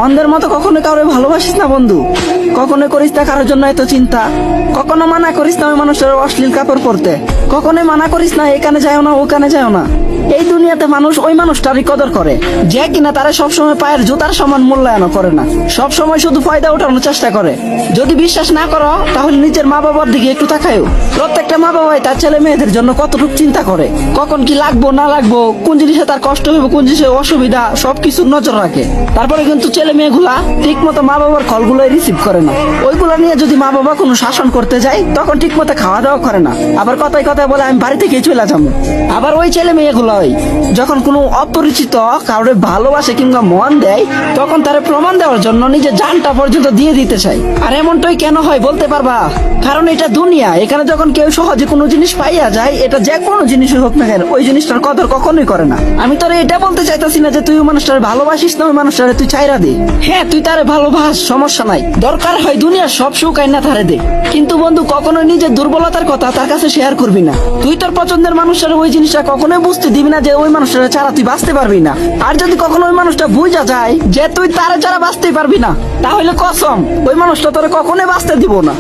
অন্ধের মতো কখনো কাউরে ভালোবাসিস না বন্ধু, কখনো করিস না কারোর জন্য এত চিন্তা, কখনো মানা করিস না ওই মানুষের অশ্লীল কাপড় পরতে, কখনো মানা করিস না এখানে যাও না ওখানে যাও না। এই দুনিয়াতে মানুষ ওই মানুষটারই কদর করে যে কিনা তারা সবসময় পায়ের জুতার সমান মূল্যায়ন করে না, সবসময় শুধু ফায়দা উঠানোর চেষ্টা করে। যদি বিশ্বাস না করো তাহলে নিজের মা বাবার দিকে একটু তাকায়ও। প্রত্যেকটা মা বাবাই তার ছেলে মেয়েদের জন্য কতটুকু চিন্তা করে, কখন কি লাগবো না লাগবো, কোন জিনিসে তার কষ্ট হবে, কোন জিনিসে অসুবিধা, সবকিছু নজর রাখে। তারপরে কিন্তু ছেলে মেয়েগুলা ঠিক মতো মা বাবার কলগুলো রিসিভ করে না। ওইগুলা নিয়ে যদি মা বাবা কোনো শাসন করতে যায় তখন ঠিক মতো খাওয়া দাওয়া করে না, আবার কথায় কথায় বলে আমি বাড়ি থেকে চলে যাবো। আবার ওই ছেলে মেয়েগুলো যখন কোনো অপরিচিত কাউরে ভালোবাসে কিংবা মন দেয় তখন তারা প্রমাণ দেওয়ার জন্য নিজের জানটা পর্যন্ত দিয়ে দিতে চায়। আর এমনটাই কেন হয় বলতে পারবা? কারণ এটা দুনিয়া, এখানে যখন কেউ সহজে কোনো জিনিস পাইয়া যায়, এটা যে কোনো জিনিসই হোক না কেন, ওই জিনিসটার কদর কখনোই করে না। আমি তোরে এটা বলতে চাইতেছি না যে তুই ওই মানুষটারে ভালোবাসিস না, ওই মানুষটারে তুই চাইরা দে। হ্যাঁ, তুই তারে ভালোবাস, সমস্যা নাই, দরকার হয় দুনিয়ার সব সুখ আইনা তারে দে, কিন্তু বন্ধু কখনো নিজের দুর্বলতার কথা তার কাছে শেয়ার করবি না। তুই তোর পছন্দের মানুষের ওই জিনিসটা কখনোই বুঝতে দিবি না যে ওই মানুষটা ছাড়া তুই বাঁচতে পারবি না। আর যদি কখনো ওই মানুষটা বুঝা যায় যে তুই তারে ছাড়া বাঁচতেই পারবি না, তাহলে কসম ওই মানুষটা তোরে কখনোই বাঁচতে দিব না।